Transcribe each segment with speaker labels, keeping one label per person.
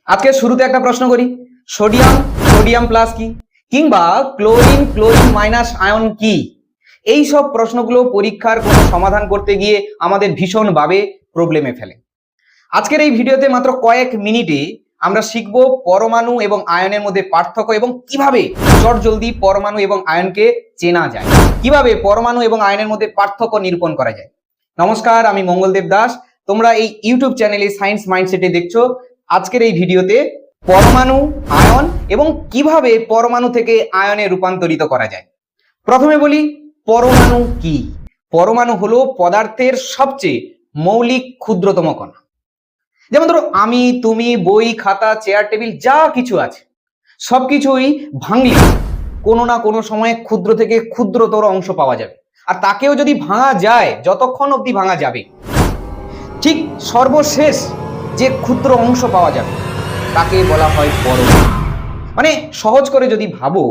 Speaker 1: আজকে শুরুতে একটা প্রশ্ন করি, সোডিয়াম সোডিয়াম প্লাস কি, কিংবা ক্লোরিন ক্লোরিন মাইনাস আয়ন কি? এই সব প্রশ্নগুলো পরীক্ষার কোনো সমাধান করতে গিয়ে আমাদের ভীষণভাবে প্রবলেমে ফেলে। আজকের এই ভিডিওতে মাত্র কয়েক মিনিটে আমরা শিখব পরমাণু এবং আয়নের মধ্যে পার্থক্য এবং কিভাবে চটজলদি পরমাণু এবং আয়নকে চেনা যায়, কিভাবে পরমাণু এবং আয়নের মধ্যে পার্থক্য নিরূপণ করা যায়। নমস্কার, আমি মঙ্গলদেব দাস। তোমরা এই ইউটিউব চ্যানেলে সায়েন্স মাইন্ডসেটে দেখছো। আজকের এই ভিডিওতে পরমাণু, আয়ন এবং কিভাবে পরমাণু থেকে আয়নে রূপান্তরিত করা যায়। প্রথমে বলি পরমাণু কি। পরমাণু হলো পদার্থের সবচেয়ে মৌলিক ক্ষুদ্রতম কণা। যেমন ধরো আমি, তুমি, বই, খাতা, চেয়ার, টেবিল যা কিছু আছে সবকিছুই ভাঙলে কোনো না কোনো সময়ে ক্ষুদ্র থেকে ক্ষুদ্রতর অংশ পাওয়া যাবে। আর তাকেও যদি ভাঙা যায়, যতক্ষণ অবধি ভাঙা যাবে, ঠিক সর্বশেষ যে ক্ষুদ্র অংশ পাওয়া যাবে তাকে বলা হয় পরমাণু। মানে সহজ করে যদি ভাবো,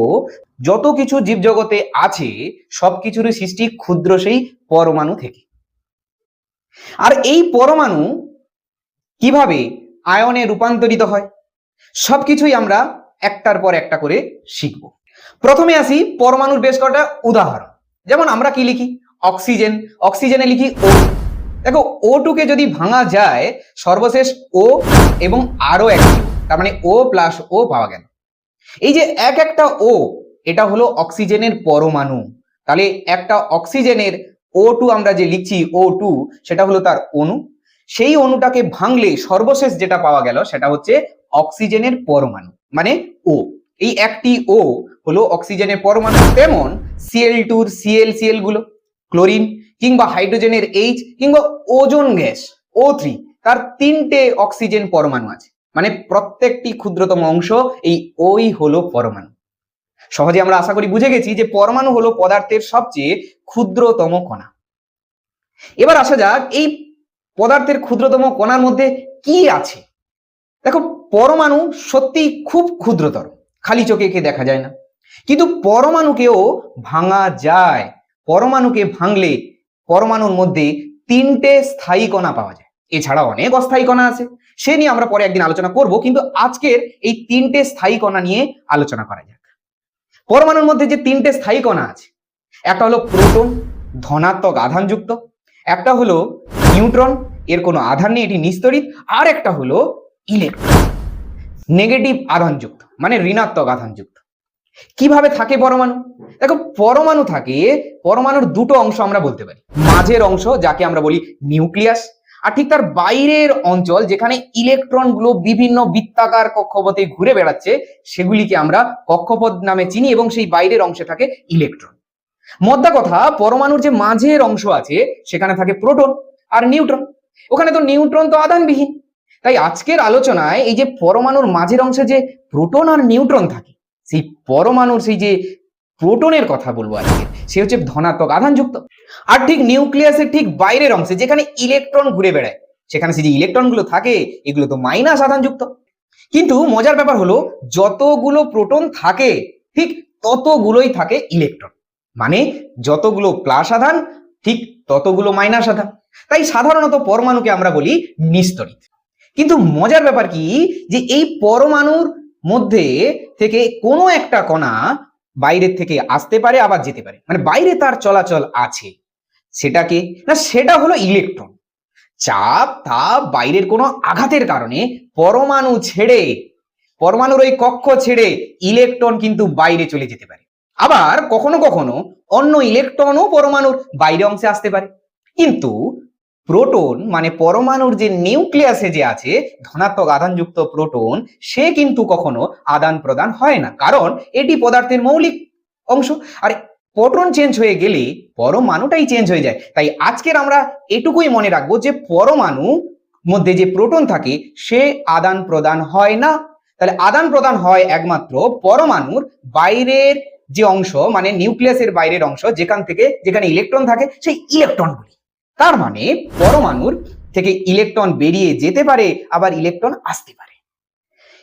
Speaker 1: যত কিছু জীবজগতে আছে সবকিছুরই সৃষ্টি ক্ষুদ্র সেই পরমাণু থেকে। আর এই পরমাণু কিভাবে আয়নে রূপান্তরিত হয় সবকিছুই আমরা একটার পর একটা করে শিখব। প্রথমে আসি পরমাণুর বেশ কটা উদাহরণ। যেমন আমরা কি লিখি? অক্সিজেন। অক্সিজেনে লিখি ও। দেখো O2 কে যদি ভাঙা যায়, সর্বশেষ ও এবং আরো একটি ও, তার মানে ও প্লাস ও পাওয়া গেল। এই যে এক একটা ও, এটা হলো অক্সিজেনের পরমাণু। তাহলে একটা অক্সিজেনের O2 আমরা যে লিখছি O2, সেটা হলো তার অণু। সেই অণুটাকে ভাঙলে সর্বশেষ যেটা পাওয়া গেল সেটা হচ্ছে অক্সিজেনের পরমাণু, মানে ও। এই একটি ও হলো অক্সিজেনের পরমাণু। তেমন Cl2 এর Cl গুলো, ক্লোরিন কিংবা হাইড্রোজেনের H কিংবা ওজোন গ্যাস O3, তার তিনটে অক্সিজেন পরমাণু আছে। মানে প্রত্যেকটি ক্ষুদ্রতম অংশ এই ওই হলো পরমাণু। সহজে আমরা আশা করি বুঝে গেছি যে পরমাণু হলো পদার্থের সবচেয়ে ক্ষুদ্রতম কণা। এবার আসা যাক এই পদার্থের ক্ষুদ্রতম কণার মধ্যে কি আছে। দেখো পরমাণু সত্যি খুব ক্ষুদ্রতর, খালি চোখে একে দেখা যায় না, কিন্তু পরমাণুকেও ভাঙা যায়। পরমাণুকে ভাঙলে পরমাণুর মধ্যে তিনটে স্থায়ী কণা পাওয়া যায়। এছাড়া অনেক অস্থায়ী কণা আছে, সে নিয়ে আমরা পরে একদিন আলোচনা করব, কিন্তু আজকের এই তিনটে স্থায়ী কণা নিয়ে আলোচনা করা যাক। পরমাণুর মধ্যে যে তিনটে স্থায়ী কণা আছে, একটা হলো প্রোটন, ধনাত্মক আধানযুক্ত, একটা হলো নিউট্রন, এর কোনো আধান নেই, এটি নিস্তড়িত, আর একটা হলো ইলেকট্রন, নেগেটিভ আধানযুক্ত, মানে ঋণাত্মক আধানযুক্ত। কিভাবে থাকে পরমাণু? দেখো পরমাণু থাকে, পরমাণুর দুটো অংশ আমরা বলতে পারি। মাঝের অংশ যাকে আমরা বলি নিউক্লিয়াস, আর ঠিক তার বাইরের অঞ্চল যেখানে ইলেকট্রন গুলো বিভিন্ন বৃত্তাকার কক্ষপথে ঘুরে বেড়াচ্ছে, সেগুলিকে আমরা কক্ষপথ নামে চিনি, এবং সেই বাইরের অংশে থাকে ইলেকট্রন। মোদ্দা কথা, পরমাণুর যে মাঝের অংশ আছে সেখানে থাকে প্রোটন আর নিউট্রন। ওখানে তো নিউট্রন তো আধানবিহীন। তাই আজকের আলোচনায় এই যে পরমাণুর মাঝের অংশে যে প্রোটন আর নিউট্রন থাকে, সেই পরমাণুর সেই যে প্রোটনের কথা বলবো আজকে, সে হচ্ছে ধনাত্মক আধানযুক্ত। আর ঠিক নিউক্লিয়াসের ঠিক বাইরের অংশে যেখানে ইলেকট্রন ঘুরে বেড়ায়, সেখানে সেই যে ইলেকট্রন গুলো থাকে, এগুলো তো মাইনাস আধানযুক্ত। কিন্তু মজার ব্যাপার হলো, যতগুলো প্রোটন থাকে ঠিক ততগুলোই থাকে ইলেকট্রন। মানে যতগুলো প্লাস আধান ঠিক ততগুলো মাইনাস আধান। তাই সাধারণত পরমাণুকে আমরা বলি নিস্তড়িত। কিন্তু মজার ব্যাপার কি, যে এই পরমাণুর মধ্যে থেকে কোনো একটা কণা বাইরের থেকে আসতে পারে, আবার যেতে পারে, মানে বাইরে তার চলাচল আছে। সেটাকে না, সেটা হলো ইলেকট্রন। চাপ, তাপ, বাইরের কোনো আঘাতের কারণে পরমাণু ছেড়ে, পরমাণুর ওই কক্ষ ছেড়ে ইলেকট্রন কিন্তু বাইরে চলে যেতে পারে। আবার কখনো কখনো অন্য ইলেকট্রনও পরমাণুর বাইরে অংশে আসতে পারে। কিন্তু প্রোটন, মানে পরমাণুর যে নিউক্লিয়াসে যে আছে ধনাত্মক আধানযুক্ত প্রোটন, সে কিন্তু কখনো আদান প্রদান হয় না, কারণ এটি পদার্থের মৌলিক অংশ। আর প্রোটন চেঞ্জ হয়ে গেলে পরমাণুটাই চেঞ্জ হয়ে যায়। তাই আজকের আমরা এটুকুই মনে রাখবো যে পরমাণু মধ্যে যে প্রোটন থাকে সে আদান প্রদান হয় না। তাহলে আদান প্রদান হয় একমাত্র পরমাণুর বাইরের যে অংশ, মানে নিউক্লিয়াসের বাইরের অংশ, যেখানে ইলেকট্রন থাকে, সেই ইলেকট্রনগুলি। তার মানে পরমাণুর থেকে ইলেকট্রন বেরিয়ে যেতে পারে, আবার ইলেকট্রন আসতে পারে।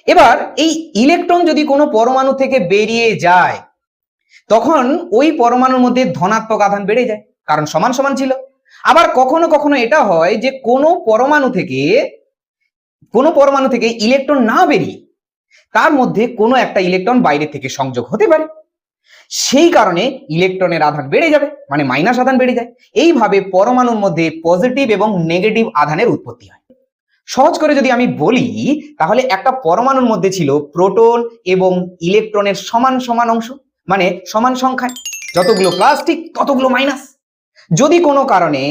Speaker 1: এবার এই ইলেকট্রন যদি কোনো পরমাণু থেকে বেরিয়ে যায়, তখন ওই পরমাণুর মধ্যে ধনাত্মক আধান বেড়ে যায়, কারণ সমান সমান ছিল। আবার কখনো কখনো এটা হয় যে কোনো পরমাণু থেকে কোনো পরমাণু থেকে ইলেকট্রন না বেরিয়ে তার মধ্যে কোনো একটা ইলেকট্রন বাইরে থেকে সংযোগ হতে পারে, সেই কারণে ইলেকট্রনের আধান বেড়ে যাবে, মানে মাইনাস আধান বেড়ে যায়। এইভাবে পরমাণুর মধ্যে পজিটিভ এবং নেগেটিভ আধানের উৎপত্তি হয়। সহজ করে যদি আমি বলি, তাহলে একটা পরমাণুর মধ্যে ছিল প্রোটন এবং ইলেকট্রনের সমান সমান অংশ, মানে সমান সংখ্যায়, যতগুলো প্লাস ঠিক ততগুলো মাইনাস। যদি কোনো কারণে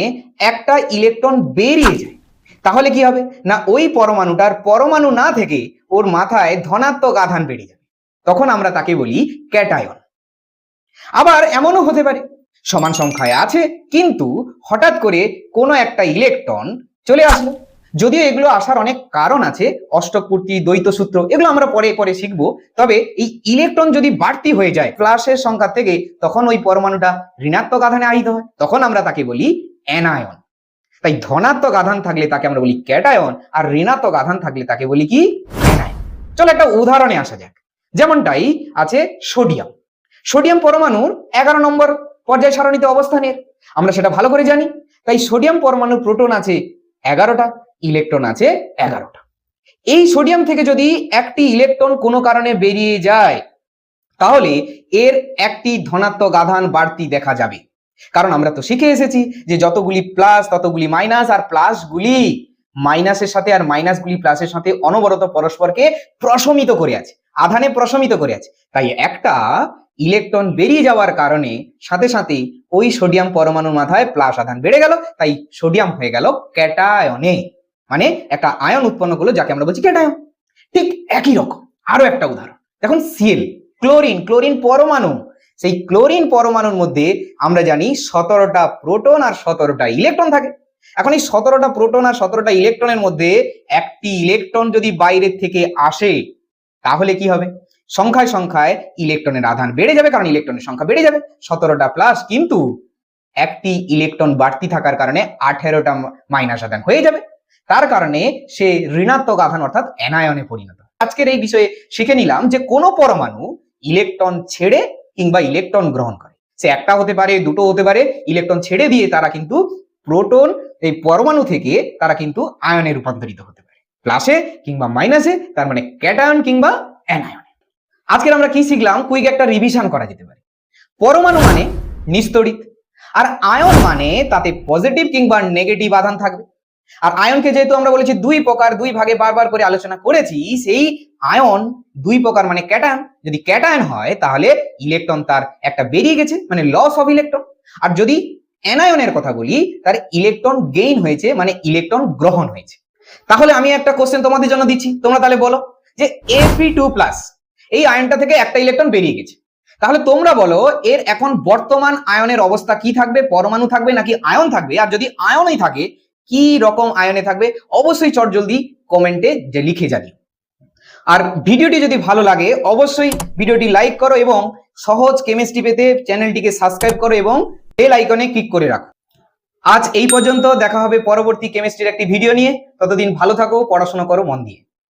Speaker 1: একটা ইলেকট্রন বেরিয়ে যায়, তাহলে কি হবে না, ওই পরমাণুটার পরমাণু না থেকে ওর মাথায় ধনাত্মক আধান বেড়ে যাবে, তখন আমরা তাকে বলি ক্যাটায়ন। আবার এমনও হতে পারে সমান সংখ্যায় আছে কিন্তু হঠাৎ করে কোনো একটা ইলেকট্রন চলে আসলো, যদিও এগুলো আসার অনেক কারণ আছে, অষ্টকপূর্তি, দ্বৈত সূত্র, এগুলো আমরা পরে পরে শিখবো। তবে এই ইলেকট্রন যদি বাড়তি হয়ে যায় প্লাসের সংখ্যা থেকে, তখন ওই পরমাণুটা ঋণাত্মক আধানে আহিত হয়, তখন আমরা তাকে বলি অ্যানায়ন। তাই ধনাত্মক আধান থাকলে তাকে আমরা বলি ক্যাটায়ন, আর ঋণাত্মক আধান থাকলে তাকে বলি কি, অ্যানায়ন। চলো একটা উদাহরণে আসা যাক। যেমনটাই আছে সোডিয়াম। সোডিয়াম পরমাণুর 11 নম্বর পর্যায় সারণীতে অবস্থানের, আমরা সেটা ভালো করে জানি। তাই সোডিয়াম পরমাণুর প্রোটন আছে 11টা, ইলেকট্রন আছে 11টা। এই সোডিয়াম থেকে যদি একটি ইলেকট্রন কোনো কারণে বেরিয়ে যায়, তাহলে এর একটি ধনাত্মক আধান বাড়তি দেখা যাবে। কারণ আমরা তো শিখে এসেছি যে যতগুলি প্লাস ততগুলি মাইনাস, আর প্লাসগুলি মাইনাসের সাথে আর মাইনাসগুলি প্লাসের সাথে অনবরত পরস্পরকে প্রশমিত করে আছে, আধানে প্রশমিত করে আছে। তাই একটা ইলেকট্রন বেরিয়ে যাওয়ার কারণে সাথে সাথে ওই সোডিয়াম পরমাণুর মাথায় প্লাস আধান বেড়ে গেল, তাই সোডিয়াম হয়ে গেল ক্যাটায়নে, মানে একটা আয়ন উৎপন্ন করলো যাকে আমরা বলছি ক্যাটায়ন। ঠিক একই রকম আরো একটা উদাহরণ দেখুন, সিএল, ক্লোরিন। ক্লোরিন পরমাণু, সেই ক্লোরিন পরমাণুর মধ্যে আমরা জানি 17টা প্রোটন আর 17টা ইলেকট্রন থাকে। এখন এই 17টা প্রোটন আর 17টা ইলেকট্রনের মধ্যে একটি ইলেকট্রন যদি বাইরের থেকে আসে, তাহলে কি হবে, সংখ্যায় সংখ্যায় ইলেকট্রনের আধান বেড়ে যাবে, কারণ ইলেকট্রনের সংখ্যা বেড়ে যাবে 17টা প্লাস, কিন্তু একটি ইলেকট্রন বাড়তি থাকার কারণে 18টা মাইনাস আধান হয়ে যাবে, তার কারণে সে ঋণাত্মক আধান অর্থাৎ অ্যানায়নে পরিণত। আজকের এই বিষয়ে শিখে নিলাম যে কোনো পরমাণু ইলেকট্রন ছেড়ে কিংবা ইলেকট্রন গ্রহণ করে, সে একটা হতে পারে, দুটো হতে পারে, ইলেকট্রন ছেড়ে দিয়ে তারা কিন্তু প্রোটন, এই পরমাণু থেকে তারা কিন্তু আয়নে রূপান্তরিত হতে পারে, প্লাসে কিংবা মাইনাসে, তার মানে ক্যাটায়ন কিংবা অ্যানায়নে। আজকের আমরা কি শিখলাম, কুইক একটা রিভিশন করা যেতে পারে। পরমাণু মানে নিস্তড়িত, আর আয়ন মানে তাতে পজিটিভ কিংবা নেগেটিভ আধান থাকবে। আর আয়নকে যেহেতু আমরা বলেছি দুই প্রকার, দুই ভাগে বারবার করে আলোচনা করেছি, সেই আয়ন দুই প্রকার, মানে ক্যাটায়ন। যদি ক্যাটায়ন হয় তাহলে ইলেকট্রন তার একটা বেরিয়ে গেছে, মানে লস অফ ইলেকট্রন। আর যদি অ্যানায়নের কথা বলি, তার ইলেকট্রন গেইন হয়েছে, মানে ইলেকট্রন গ্রহণ হয়েছে। তাহলে আমি একটা কোশ্চেন তোমাদের জন্য দিচ্ছি, তোমরা তাহলে বলো যে Fe2+, এই আয়নটা থেকে একটা ইলেকট্রন বেরিয়ে গেছে, তাহলে তোমরা বলো এর এখন বর্তমান আয়নের অবস্থা কি থাকবে, পরমাণু থাকবে নাকি আয়ন থাকবে? আর যদি আয়নই থাকে, কি রকম আয়নে থাকবে? অবশ্যই চটজলদি কমেন্টে যে লিখে জানিও। আর ভিডিওটি যদি ভালো লাগে অবশ্যই ভিডিওটি লাইক করো, এবং সহজ কেমিস্ট্রি পেতে চ্যানেলটিকে সাবস্ক্রাইব করো এবং বেল আইকনে ক্লিক করে রাখো। আজ এই পর্যন্ত, দেখা হবে পরবর্তী কেমিস্ট্রির একটি ভিডিও নিয়ে। ততদিন ভালো থাকো, পড়াশোনা করো মন দিয়ে।